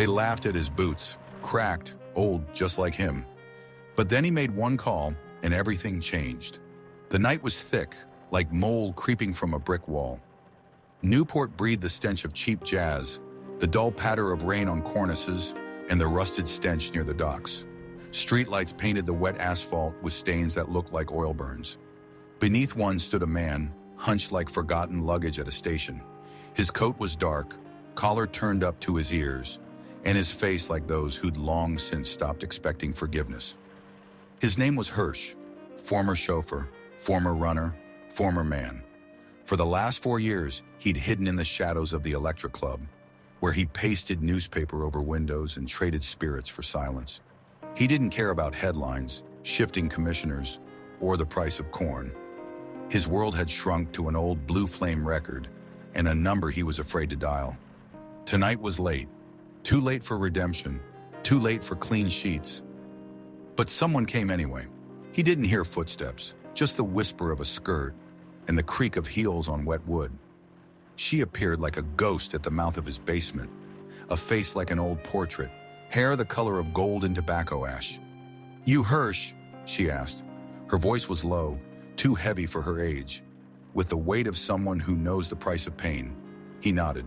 They laughed at his boots, cracked, old, just like him. But then he made one call, and everything changed. The night was thick, like mold creeping from a brick wall. Newport breathed the stench of cheap jazz, the dull patter of rain on cornices, and the rusted stench near the docks. Streetlights painted the wet asphalt with stains that looked like oil burns. Beneath one stood a man, hunched like forgotten luggage at a station. His coat was dark, collar turned up to his ears, and his face like those who'd long since stopped expecting forgiveness. His name was Hirsch, former chauffeur, former runner, former man. For the last 4 years, he'd hidden in the shadows of the Electric Club, where he pasted newspaper over windows and traded spirits for silence. He didn't care about headlines, shifting commissioners, or the price of corn. His world had shrunk to an old Blue Flame record and a number he was afraid to dial. Tonight was late. Too late for redemption, too late for clean sheets. But someone came anyway. He didn't hear footsteps, just the whisper of a skirt and the creak of heels on wet wood. She appeared like a ghost at the mouth of his basement, a face like an old portrait, hair the color of gold and tobacco ash. "You Hirsch?" she asked. Her voice was low, too heavy for her age. With the weight of someone who knows the price of pain, he nodded.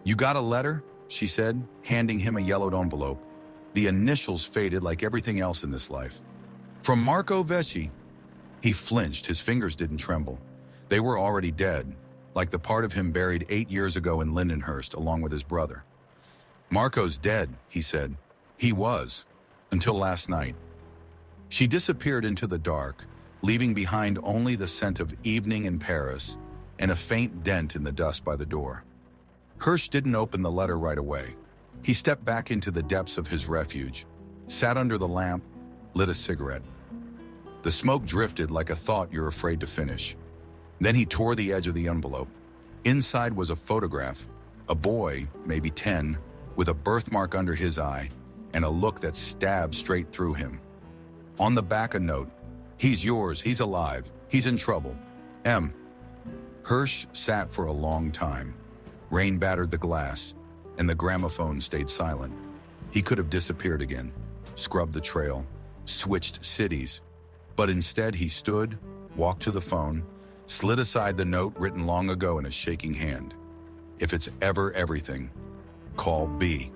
"You got a letter?" she said, handing him a yellowed envelope. The initials faded like everything else in this life. "From Marco Vesci." He flinched, his fingers didn't tremble. They were already dead, like the part of him buried 8 years ago in Lindenhurst along with his brother. "Marco's dead," he said. "He was, until last night." She disappeared into the dark, leaving behind only the scent of evening in Paris and a faint dent in the dust by the door. Hirsch didn't open the letter right away. He stepped back into the depths of his refuge, sat under the lamp, lit a cigarette. The smoke drifted like a thought you're afraid to finish. Then he tore the edge of the envelope. Inside was a photograph, a boy, maybe 10, with a birthmark under his eye and a look that stabbed straight through him. On the back a note, "He's yours, he's alive, he's in trouble. M." Hirsch sat for a long time. Rain battered the glass, and the gramophone stayed silent. He could have disappeared again, scrubbed the trail, switched cities. But instead he stood, walked to the phone, slid aside the note written long ago in a shaking hand. "If it's ever everything, call B."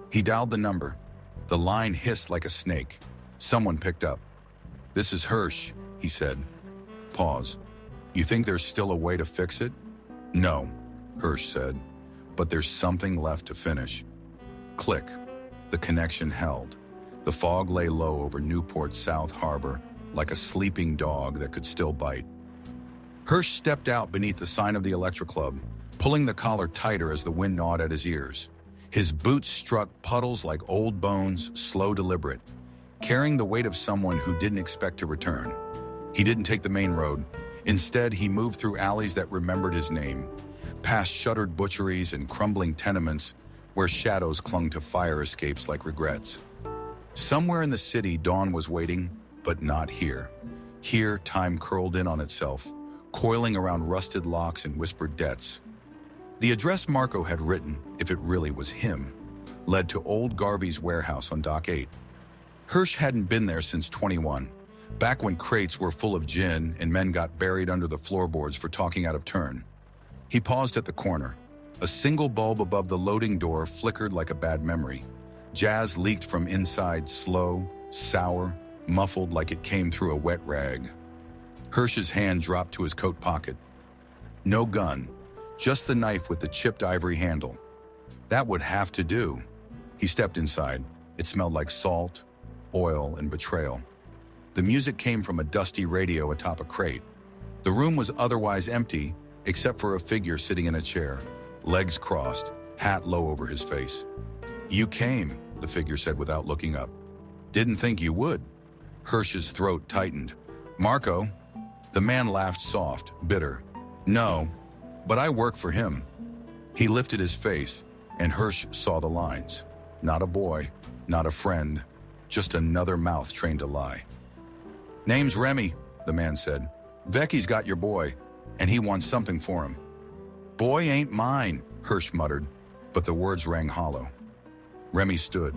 He dialed the number. The line hissed like a snake. Someone picked up. "This is Hirsch," he said. Pause. "You think there's still a way to fix it?" "No," Hirsch said, "but there's something left to finish." Click. The connection held. The fog lay low over Newport's South Harbor, like a sleeping dog that could still bite. Hirsch stepped out beneath the sign of the Electric Club, pulling the collar tighter as the wind gnawed at his ears. His boots struck puddles like old bones, slow, deliberate, carrying the weight of someone who didn't expect to return. He didn't take the main road. Instead, he moved through alleys that remembered his name, past shuttered butcheries and crumbling tenements where shadows clung to fire escapes like regrets. Somewhere in the city, dawn was waiting, but not here. Here, time curled in on itself, coiling around rusted locks and whispered debts. The address Marco had written, if it really was him, led to old Garvey's warehouse on Dock 8. Hirsch hadn't been there since 21, back when crates were full of gin and men got buried under the floorboards for talking out of turn. He paused at the corner. A single bulb above the loading door flickered like a bad memory. Jazz leaked from inside, slow, sour, muffled like it came through a wet rag. Hirsch's hand dropped to his coat pocket. No gun, just the knife with the chipped ivory handle. That would have to do. He stepped inside. It smelled like salt, oil, and betrayal. The music came from a dusty radio atop a crate. The room was otherwise empty, except for a figure sitting in a chair, legs crossed, hat low over his face. "You came," the figure said without looking up. "Didn't think you would." Hirsch's throat tightened. "Marco?" The man laughed soft, bitter. "No, but I work for him." He lifted his face, and Hirsch saw the lines. Not a boy, not a friend, just another mouth trained to lie. "Name's Remy," the man said. "Vecchi's got your boy, and he wants something for him." "Boy ain't mine," Hirsch muttered, but the words rang hollow. Remy stood.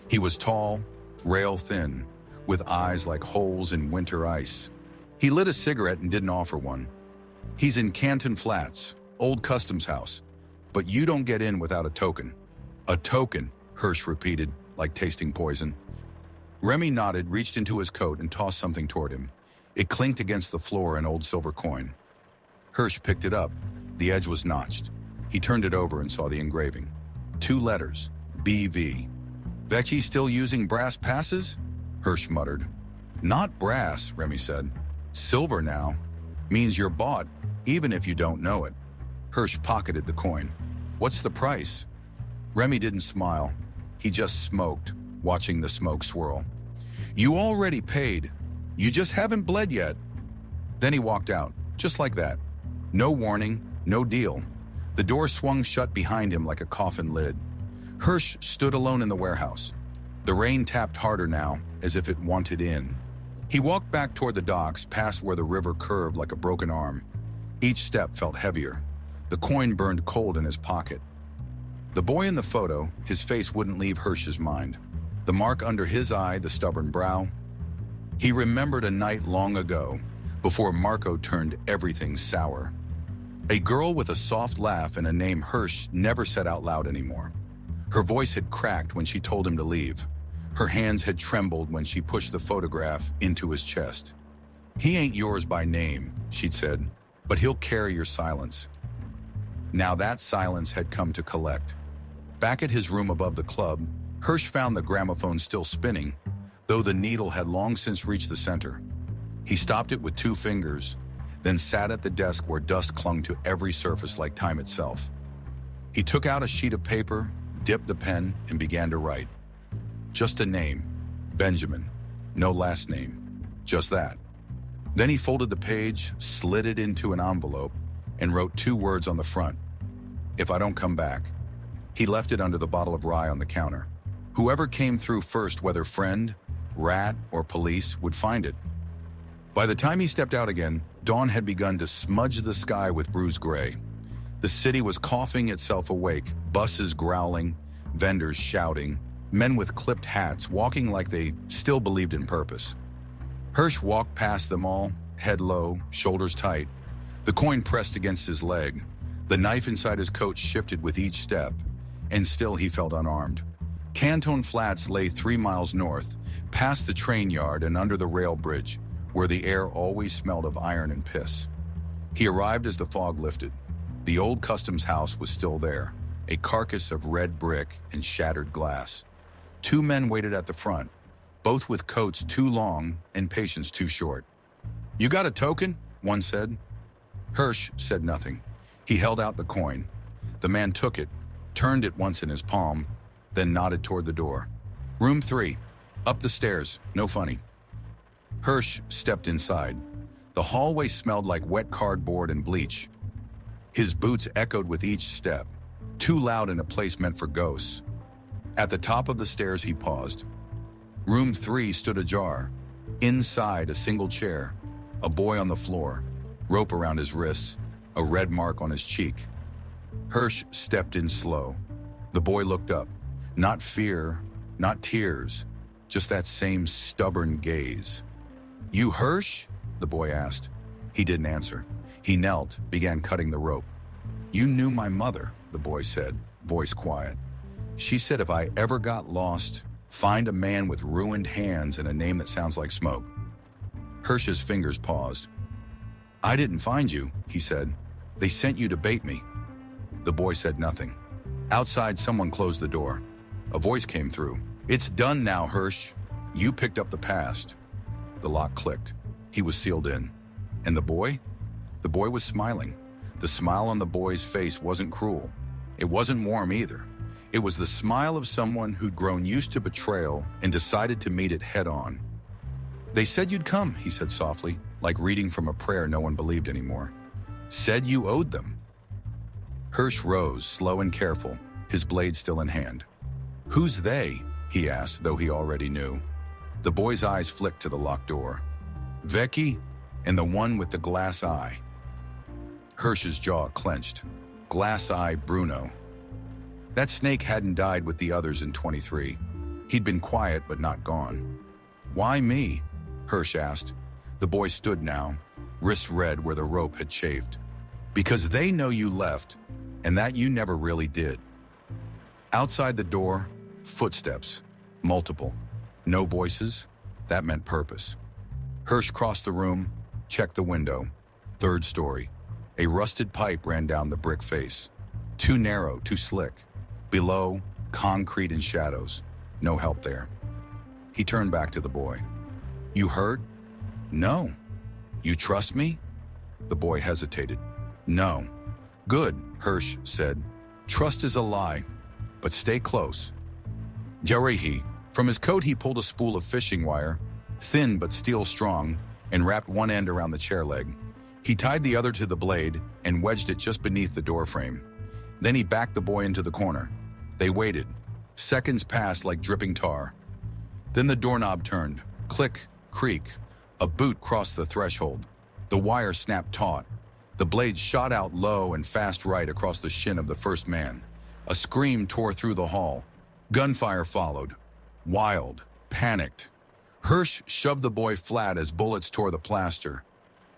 He was tall, rail-thin, with eyes like holes in winter ice. He lit a cigarette and didn't offer one. "He's in Canton Flats, old customs house, but you don't get in without a token." "A token," Hirsch repeated, like tasting poison. Remy nodded, reached into his coat, and tossed something toward him. It clinked against the floor, an old silver coin. Hirsch picked it up. The edge was notched. He turned it over and saw the engraving. 2 letters, BV. "Vecchi still using brass passes?" Hirsch muttered. "Not brass," Remy said. "Silver now. Means you're bought, even if you don't know it." Hirsch pocketed the coin. "What's the price?" Remy didn't smile. He just smoked, watching the smoke swirl. "You already paid. You just haven't bled yet." Then he walked out, just like that. No warning, no deal. The door swung shut behind him like a coffin lid. Hirsch stood alone in the warehouse. The rain tapped harder now, as if it wanted in. He walked back toward the docks, past where the river curved like a broken arm. Each step felt heavier. The coin burned cold in his pocket. The boy in the photo, his face wouldn't leave Hirsch's mind. The mark under his eye, the stubborn brow. He remembered a night long ago, before Marco turned everything sour. A girl with a soft laugh and a name Hirsch never said out loud anymore. Her voice had cracked when she told him to leave. Her hands had trembled when she pushed the photograph into his chest. "He ain't yours by name," she'd said, "but he'll carry your silence." Now that silence had come to collect. Back at his room above the club, Hirsch found the gramophone still spinning, though the needle had long since reached the center. He stopped it with 2 fingers, then sat at the desk where dust clung to every surface like time itself. He took out a sheet of paper, dipped the pen, and began to write. Just a name, Benjamin. No last name, just that. Then he folded the page, slid it into an envelope, and wrote 2 words on the front. "If I don't come back." He left it under the bottle of rye on the counter. Whoever came through first, whether friend, rat, or police, would find it. By the time he stepped out again, dawn had begun to smudge the sky with bruised gray. The city was coughing itself awake, buses growling, vendors shouting, men with clipped hats walking like they still believed in purpose. Hirsch walked past them all, head low, shoulders tight. The coin pressed against his leg. The knife inside his coat shifted with each step, and still he felt unarmed. Canton Flats lay 3 miles north, past the train yard and under the rail bridge, where the air always smelled of iron and piss. He arrived as the fog lifted. The old customs house was still there, a carcass of red brick and shattered glass. 2 men waited at the front, both with coats too long and patience too short. "You got a token?" one said. Hirsch said nothing. He held out the coin. The man took it, turned it once in his palm, then nodded toward the door. "Room 3, up the stairs, no funny." Hirsch stepped inside. The hallway smelled like wet cardboard and bleach. His boots echoed with each step, too loud in a place meant for ghosts. At the top of the stairs he paused. Room 3 stood ajar. Inside, a single chair, a boy on the floor, rope around his wrists, a red mark on his cheek. Hirsch stepped in slow. The boy looked up. Not fear, not tears, just that same stubborn gaze. "You Hirsch?" the boy asked. He didn't answer. He knelt, began cutting the rope. "You knew my mother," the boy said, voice quiet. "She said if I ever got lost, find a man with ruined hands and a name that sounds like smoke." Hirsch's fingers paused. "I didn't find you," he said. "They sent you to bait me." The boy said nothing. Outside, someone closed the door. A voice came through. "It's done now, Hirsch. You picked up the past." The lock clicked. He was sealed in. And the boy? The boy was smiling. The smile on the boy's face wasn't cruel. It wasn't warm either. It was the smile of someone who'd grown used to betrayal and decided to meet it head-on. "They said you'd come," he said softly, like reading from a prayer no one believed anymore. "Said you owed them." Hirsch rose, slow and careful, his blade still in hand. "Who's they?" he asked, though he already knew. The boy's eyes flicked to the locked door. "Vecchi and the one with the glass eye." Hirsch's jaw clenched. Glass eye Bruno. That snake hadn't died with the others in 23. He'd been quiet but not gone. "Why me?" Hirsch asked. The boy stood now, wrists red where the rope had chafed. "Because they know you left, and that you never really did." Outside the door, footsteps, multiple. No voices, that meant purpose. Hirsch crossed the room, checked the window. Third story. A rusted pipe ran down the brick face. Too narrow, too slick. Below, concrete and shadows. No help there. He turned back to the boy. "You hurt?" "No." "You trust me?" The boy hesitated. "No." "Good," Hirsch said. "Trust is a lie, but stay close." Jarihi. From his coat he pulled a spool of fishing wire, thin but steel strong, and wrapped one end around the chair leg. He tied the other to the blade and wedged it just beneath the door frame. Then he backed the boy into the corner. They waited. Seconds passed like dripping tar. Then the doorknob turned. Click, creak. A boot crossed the threshold. The wire snapped taut. The blade shot out low and fast right across the shin of the first man. A scream tore through the hall. Gunfire followed. Wild, panicked. Hirsch shoved the boy flat as bullets tore the plaster.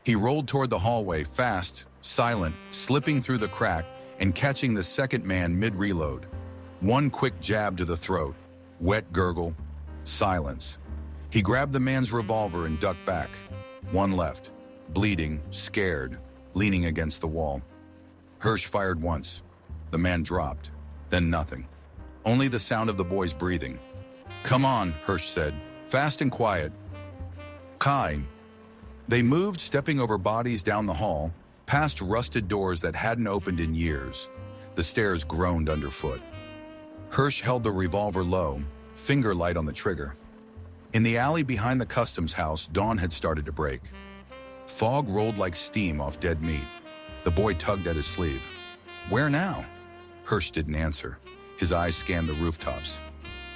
He rolled toward the hallway, fast, silent, slipping through the crack and catching the second man mid-reload. One quick jab to the throat. Wet gurgle. Silence. He grabbed the man's revolver and ducked back. One left. Bleeding, scared, leaning against the wall. Hirsch fired once. The man dropped. Then nothing. Only the sound of the boy's breathing. "Come on," Hirsch said. "Fast and quiet." Kai. They moved, stepping over bodies down the hall, past rusted doors that hadn't opened in years. The stairs groaned underfoot. Hirsch held the revolver low, finger light on the trigger. In the alley behind the customs house, dawn had started to break. Fog rolled like steam off dead meat. The boy tugged at his sleeve. "Where now?" Hirsch didn't answer. His eyes scanned the rooftops.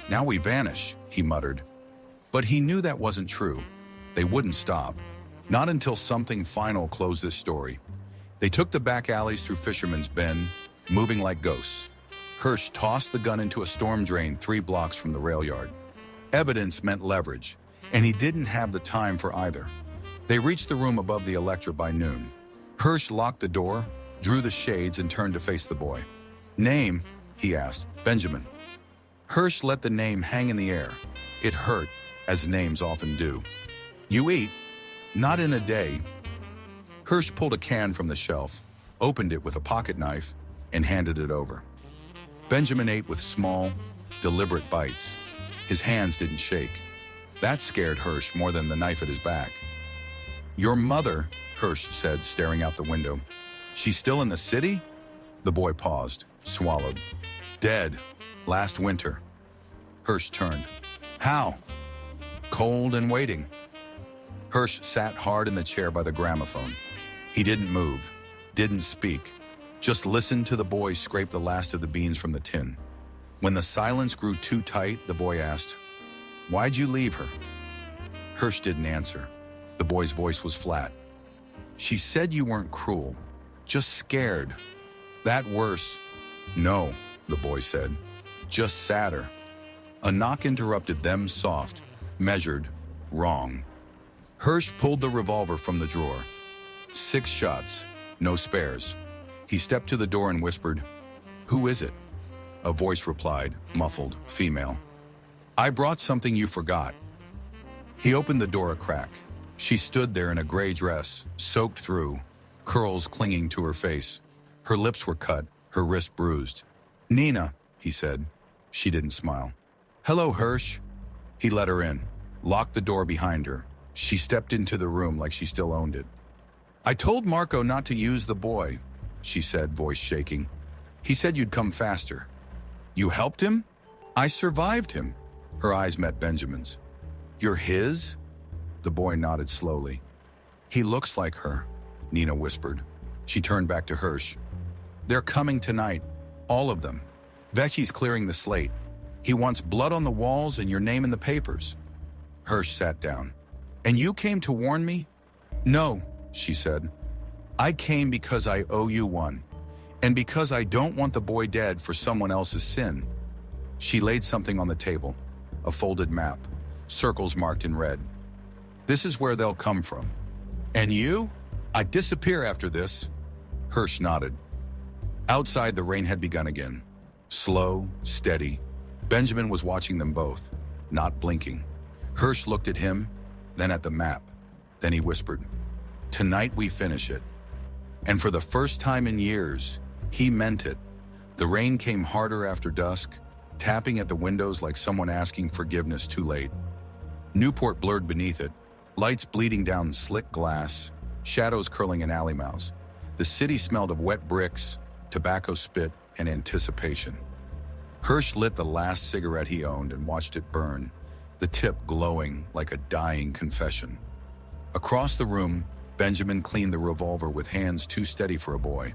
"Now we vanish," he muttered. But he knew that wasn't true. They wouldn't stop. Not until something final closed this story. They took the back alleys through Fisherman's Bend, moving like ghosts. Hirsch tossed the gun into a storm drain 3 blocks from the rail yard. Evidence meant leverage, and he didn't have the time for either. They reached the room above the Electra by noon. Hirsch locked the door, drew the shades, and turned to face the boy. "Name?" he asked. "Benjamin." Hirsch let the name hang in the air. It hurt, as names often do. "You eat?" "Not in a day." Hirsch pulled a can from the shelf, opened it with a pocket knife, and handed it over. Benjamin ate with small, deliberate bites. His hands didn't shake. That scared Hirsch more than the knife at his back. "Your mother," Hirsch said, staring out the window. "She's still in the city?" The boy paused, swallowed. "Dead. Last winter." Hirsch turned. "How?" "Cold and waiting." Hirsch sat hard in the chair by the gramophone. He didn't move, didn't speak, just listened to the boy scrape the last of the beans from the tin. When the silence grew too tight, the boy asked, "Why'd you leave her?" Hirsch didn't answer. The boy's voice was flat. "She said you weren't cruel, just scared." "That worse?" "No," the boy said, "just sadder." A knock interrupted them, soft, measured, wrong. Hirsch pulled the revolver from the drawer. 6 shots, no spares. He stepped to the door and whispered, "Who is it?" A voice replied, muffled, female. "I brought something you forgot." He opened the door a crack. She stood there in a gray dress, soaked through, curls clinging to her face. Her lips were cut, her wrist bruised. "Nina," he said. She didn't smile. "Hello, Hirsch." He let her in, locked the door behind her. She stepped into the room like she still owned it. "I told Marco not to use the boy," she said, voice shaking. "He said you'd come faster." "You helped him?" "I survived him." Her eyes met Benjamin's. "You're his?" The boy nodded slowly. "He looks like her," Nina whispered. She turned back to Hirsch. "They're coming tonight, all of them. Vecchi's clearing the slate. He wants blood on the walls and your name in the papers." Hirsch sat down. "And you came to warn me?" "No," she said. "I came because I owe you one. And because I don't want the boy dead for someone else's sin, she laid something on the table, a folded map, circles marked in red. This is where they'll come from. And you? I disappear after this. Hirsch nodded. Outside, the rain had begun again. Slow, steady. Benjamin was watching them both, not blinking. Hirsch looked at him, then at the map. Then he whispered, "Tonight we finish it." And for the first time in years, he meant it. The rain came harder after dusk, tapping at the windows like someone asking forgiveness too late. Newport blurred beneath it, lights bleeding down slick glass, shadows curling in alley mouths. The city smelled of wet bricks, tobacco spit, and anticipation. Hirsch lit the last cigarette he owned and watched it burn, the tip glowing like a dying confession. Across the room, Benjamin cleaned the revolver with hands too steady for a boy.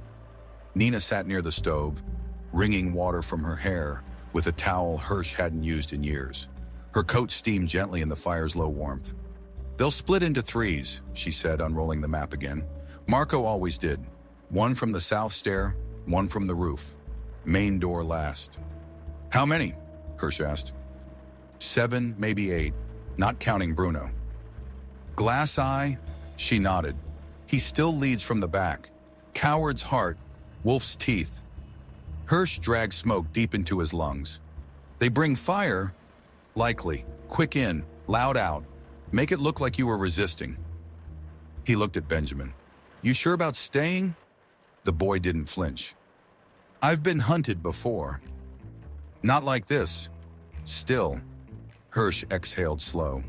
Nina sat near the stove, wringing water from her hair with a towel Hirsch hadn't used in years. Her coat steamed gently in the fire's low warmth. "They'll split into threes," she said, unrolling the map again. "Marco always did. One from the south stair, one from the roof. Main door last." "How many?" Hirsch asked. 7, maybe 8, not counting Bruno. "Glass eye?" She nodded. "He still leads from the back. Coward's heart, wolf's teeth." Hirsch dragged smoke deep into his lungs. "They bring fire?" "Likely. Quick in, loud out. Make it look like you were resisting." He looked at Benjamin. "You sure about staying?" The boy didn't flinch. "I've been hunted before." "Not like this. Still." Hirsch exhaled slow.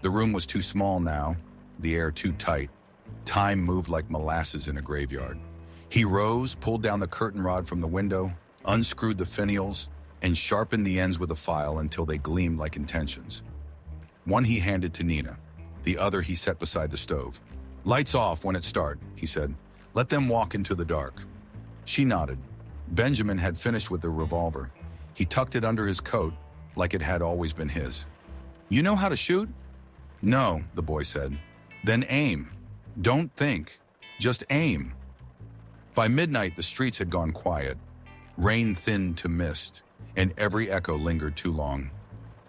The room was too small now, the air too tight. Time moved like molasses in a graveyard. He rose, pulled down the curtain rod from the window, unscrewed the finials, and sharpened the ends with a file until they gleamed like intentions. One he handed to Nina. The other he set beside the stove. "Lights off when it start," he said. "Let them walk into the dark." She nodded. Benjamin had finished with the revolver. He tucked it under his coat like it had always been his. "You know how to shoot?" "No," the boy said. "Then aim. Don't think. Just aim." By midnight, the streets had gone quiet. Rain thinned to mist, and every echo lingered too long.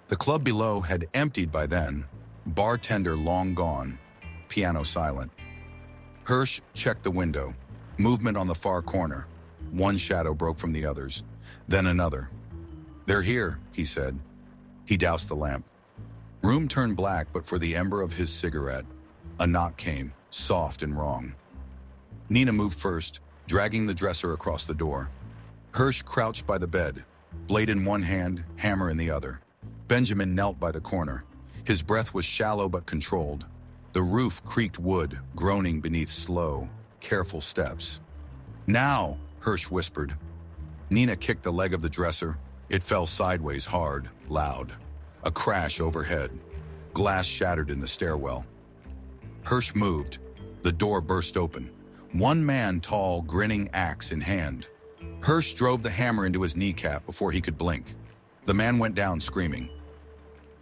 The club below had emptied by then, bartender long gone, piano silent. Hirsch checked the window, movement on the far corner. One shadow broke from the others, then another. "They're here," he said. He doused the lamp. Room turned black but for the ember of his cigarette. A knock came, soft and wrong. Nina moved first, dragging the dresser across the door. Hirsch crouched by the bed, blade in one hand, hammer in the other. Benjamin knelt by the corner. His breath was shallow but controlled. The roof creaked wood, groaning beneath slow, careful steps. "Now," Hirsch whispered. Nina kicked the leg of the dresser. It fell sideways hard, loud. A crash overhead. Glass shattered in the stairwell. Hirsch moved. The door burst open. One man tall, grinning, axe in hand. Hirsch drove the hammer into his kneecap before he could blink. The man went down screaming.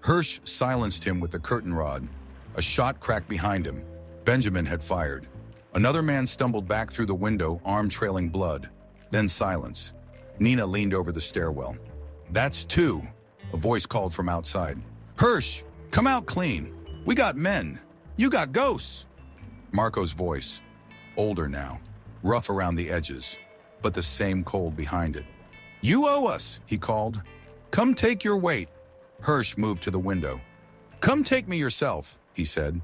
Hirsch silenced him with the curtain rod. A shot cracked behind him. Benjamin had fired. Another man stumbled back through the window, arm trailing blood. Then silence. Nina leaned over the stairwell. "That's 2, a voice called from outside. "Hirsch, come out clean. We got men. You got ghosts." Marco's voice, older now, rough around the edges, but the same cold behind it. "You owe us," he called. "Come take your weight." Hirsch moved to the window. "Come take me yourself," he said.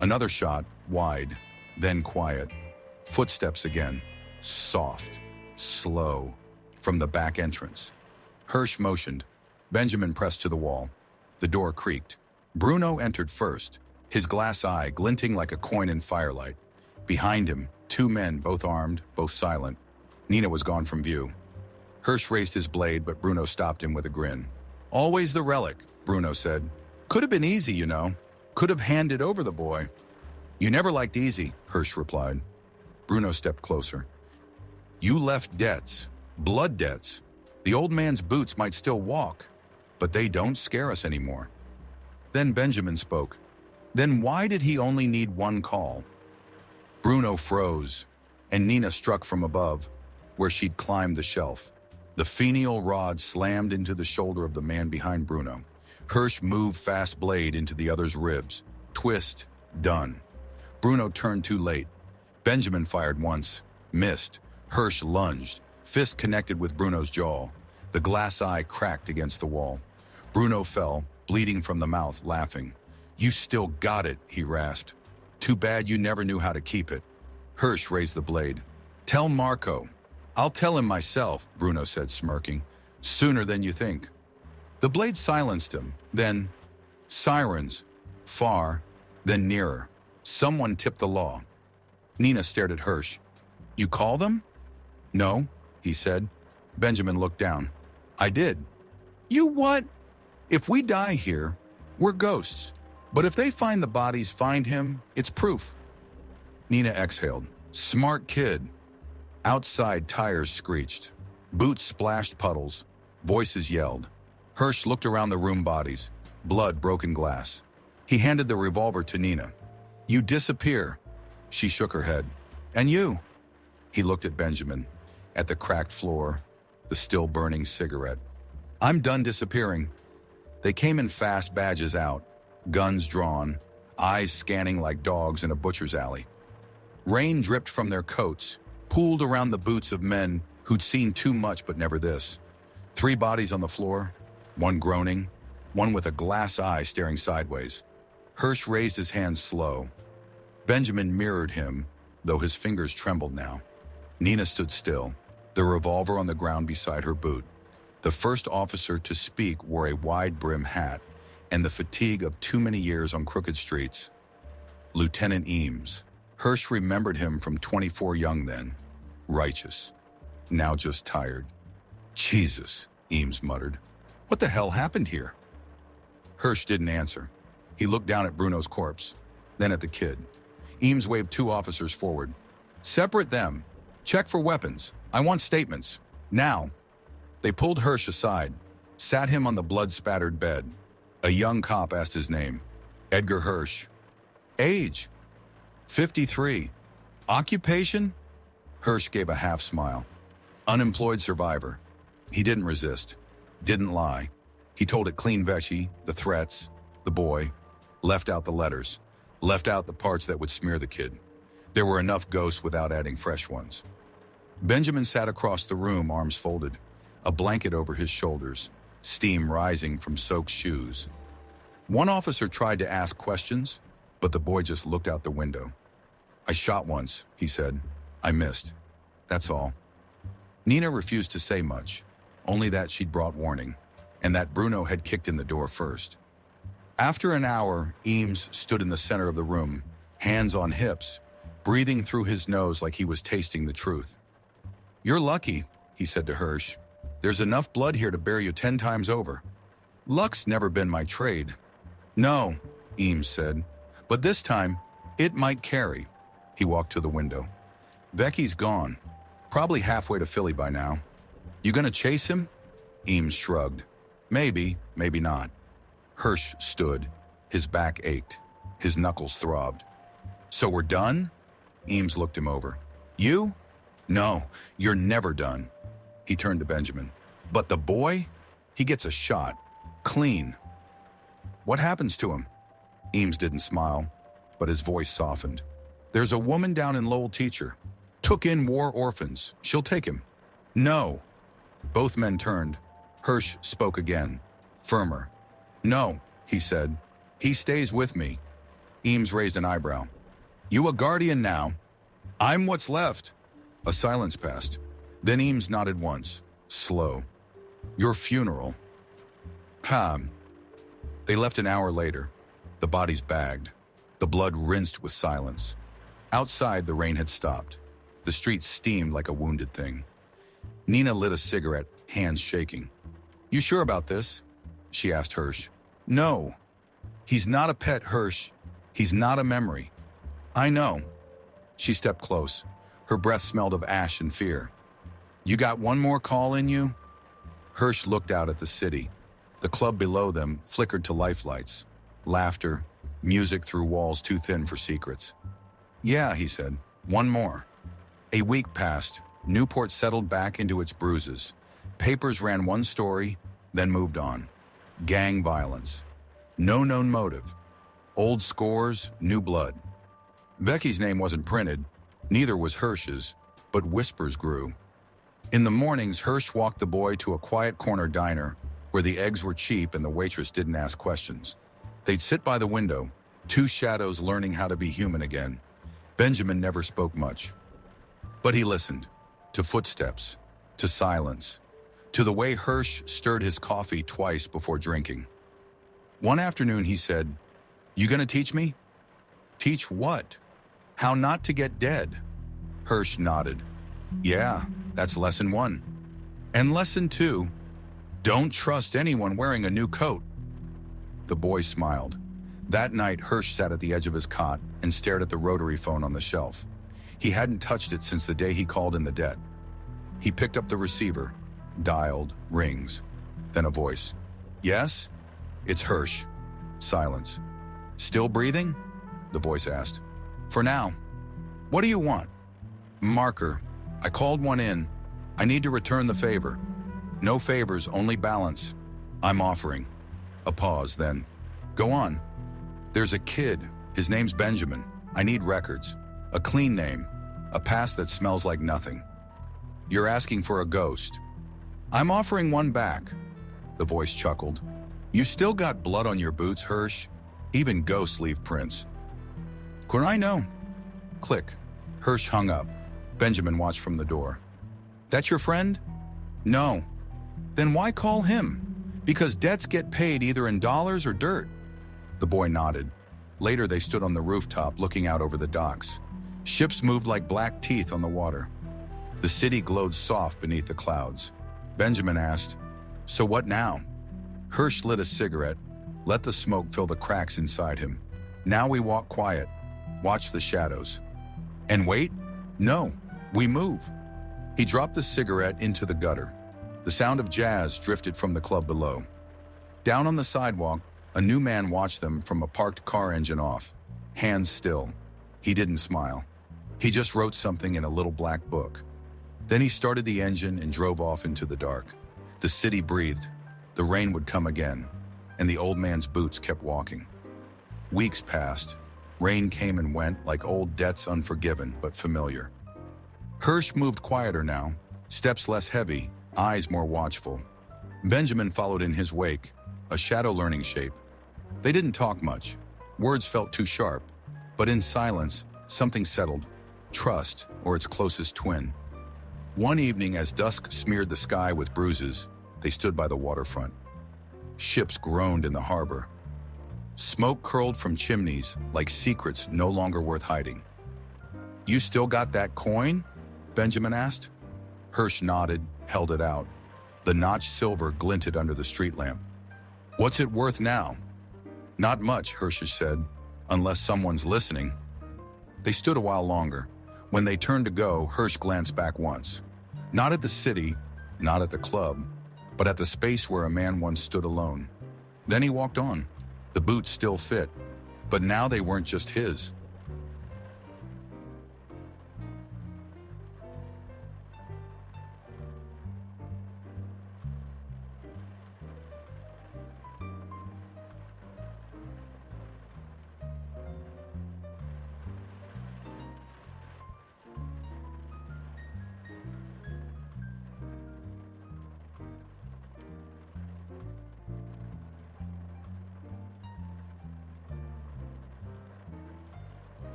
Another shot, wide, then quiet. Footsteps again, soft, slow, from the back entrance. Hirsch motioned. Benjamin pressed to the wall. The door creaked. Bruno entered first, his glass eye glinting like a coin in firelight. Behind him, 2 men, both armed, both silent. Nina was gone from view. Hirsch raised his blade, but Bruno stopped him with a grin. "Always the relic," Bruno said. "Could have been easy, you know. Could have handed over the boy." "You never liked easy," Hirsch replied. Bruno stepped closer. "You left debts, blood debts. The old man's boots might still walk, but they don't scare us anymore." Then Benjamin spoke. "Then why did he only need 1 call?" Bruno froze, and Nina struck from above. where she'd climbed the shelf. The fenial rod slammed into the shoulder of the man behind Bruno. Hirsch moved fast blade into the other's ribs. Twist, done. Bruno turned too late. Benjamin fired once, missed. Hirsch lunged. Fist connected with Bruno's jaw. The glass eye cracked against the wall. Bruno fell, bleeding from the mouth, laughing. "You still got it," he rasped. "Too bad you never knew how to keep it." Hirsch raised the blade. "Tell Marco." "I'll tell him myself," Bruno said, smirking. "Sooner than you think." The blade silenced him. Then, sirens. Far, then nearer. Someone tipped the law. Nina stared at Hirsch. "You call them?" "No," he said. Benjamin looked down. "I did." "You what?" "If we die here, we're ghosts. But if they find the bodies, find him, it's proof." Nina exhaled. "Smart kid." Outside, tires screeched. Boots splashed puddles. Voices yelled. Hirsch looked around the room, bodies. Blood, broken glass. He handed the revolver to Nina. "You disappear." She shook her head. "And you?" He looked at Benjamin, at the cracked floor, the still burning cigarette. "I'm done disappearing." They came in fast, badges out, guns drawn, eyes scanning like dogs in a butcher's alley. Rain dripped from their coats, pooled around the boots of men who'd seen too much but never this. 3 bodies on the floor, one groaning, one with a glass eye staring sideways. Hirsch raised his hands slow. Benjamin mirrored him, though his fingers trembled now. Nina stood still, the revolver on the ground beside her boot. The first officer to speak wore a wide-brim hat and the fatigue of too many years on crooked streets. Lieutenant Eames. Hirsch remembered him from 24 young then. Righteous. Now just tired. "Jesus," Eames muttered. "What the hell happened here?" Hirsch didn't answer. He looked down at Bruno's corpse, then at the kid. Eames waved 2 officers forward. "Separate them. Check for weapons. I want statements. Now." They pulled Hirsch aside, sat him on the blood-spattered bed. A young cop asked his name. Edgar Hirsch. "Age?" 53. "Occupation?" Hirsch gave a half smile. "Unemployed survivor." He didn't resist. Didn't lie. He told it clean veggie, the threats, the boy. Left out the letters. Left out the parts that would smear the kid. There were enough ghosts without adding fresh ones. Benjamin sat across the room, arms folded, a blanket over his shoulders, steam rising from soaked shoes. One officer tried to ask questions, but the boy just looked out the window. "I shot once," he said. "I missed. That's all." Nina refused to say much, only that she'd brought warning, and that Bruno had kicked in the door first. After an hour, Eames stood in the center of the room, hands on hips, breathing through his nose like he was tasting the truth. "You're lucky," he said to Hirsch. "There's enough blood here to bury you 10 times over." "Luck's never been my trade." "No," Eames said, "but this time, it might carry." He walked to the window. "Vecchi's gone. Probably halfway to Philly by now." "You gonna chase him?" Eames shrugged. "Maybe, maybe not." Hirsch stood. His back ached. His knuckles throbbed. "So we're done?" Eames looked him over. "You?" "No, you're never done." He turned to Benjamin. "But the boy? He gets a shot. Clean." "What happens to him?" Eames didn't smile, but his voice softened. "There's a woman down in Lowell Teacher. Took in war orphans. She'll take him." "No." Both men turned. Hirsch spoke again, firmer. "No," he said. "He stays with me." Eames raised an eyebrow. "You a guardian now?" "I'm what's left." A silence passed. Then Eames nodded once, slow. "Your funeral." They left an hour later. The bodies bagged. The blood rinsed with silence. Outside, the rain had stopped. The street steamed like a wounded thing. Nina lit a cigarette, hands shaking. "You sure about this?" she asked Hirsch. "No. He's not a pet, Hirsch. He's not a memory." "I know." She stepped close. Her breath smelled of ash and fear. "You got one more call in you?" Hirsch looked out at the city. The club below them flickered to lifelights. Laughter, music through walls too thin for secrets. "Yeah," he said. "One more." A week passed. Newport settled back into its bruises. Papers ran one story, then moved on. Gang violence. No known motive. Old scores, new blood. Becky's name wasn't printed, neither was Hirsch's, but whispers grew. In the mornings, Hirsch walked the boy to a quiet corner diner where the eggs were cheap and the waitress didn't ask questions. They'd sit by the window, two shadows learning how to be human again. Benjamin never spoke much. But he listened, to footsteps, to silence, to the way Hirsch stirred his coffee twice before drinking. One afternoon he said, "You gonna teach me?" "Teach what?" "How not to get dead." Hirsch nodded. "Yeah, that's lesson 1. And lesson 2, don't trust anyone wearing a new coat." The boy smiled. That night, Hirsch sat at the edge of his cot and stared at the rotary phone on the shelf. He hadn't touched it since the day he called in the debt. He picked up the receiver, dialed, rings, then a voice. "Yes?" "It's Hirsch." Silence. "Still breathing?" the voice asked. "For now." "What do you want?" "Marker. I called one in. I need to return the favor." "No favors, only balance." "I'm offering." A pause, then. "Go on." "There's a kid. His name's Benjamin. I need records. A clean name. A past that smells like nothing." "You're asking for a ghost." "I'm offering one back." The voice chuckled. "You still got blood on your boots, Hirsch? Even ghosts leave prints." "Could I know?" Click. Hirsch hung up. Benjamin watched from the door. "That your friend?" "No." "Then why call him?" "Because debts get paid either in dollars or dirt." The boy nodded. Later they stood on the rooftop looking out over the docks. Ships moved like black teeth on the water. The city glowed soft beneath the clouds. Benjamin asked, "So what now?" Hirsch lit a cigarette, let the smoke fill the cracks inside him. "Now we walk quiet, watch the shadows." "And wait?" "No, we move." He dropped the cigarette into the gutter. The sound of jazz drifted from the club below. Down on the sidewalk, a new man watched them from a parked car engine off, hands still. He didn't smile. He just wrote something in a little black book. Then he started the engine and drove off into the dark. The city breathed. The rain would come again, and the old man's boots kept walking. Weeks passed. Rain came and went like old debts, unforgiven but familiar. Hirsch moved quieter now, steps less heavy, eyes more watchful. Benjamin followed in his wake, a shadow-learning shape. They didn't talk much. Words felt too sharp. But in silence, something settled. Trust, or its closest twin. One evening, as dusk smeared the sky with bruises, they stood by the waterfront. Ships groaned in the harbor. Smoke curled from chimneys like secrets no longer worth hiding. "You still got that coin?" Benjamin asked. Hirsch nodded, held it out. The notched silver glinted under the street lamp. "What's it worth now?" "Not much," Hirsch said, "unless someone's listening." They stood a while longer. When they turned to go, Hirsch glanced back once. Not at the city, not at the club, but at the space where a man once stood alone. Then he walked on. The boots still fit, but now they weren't just his.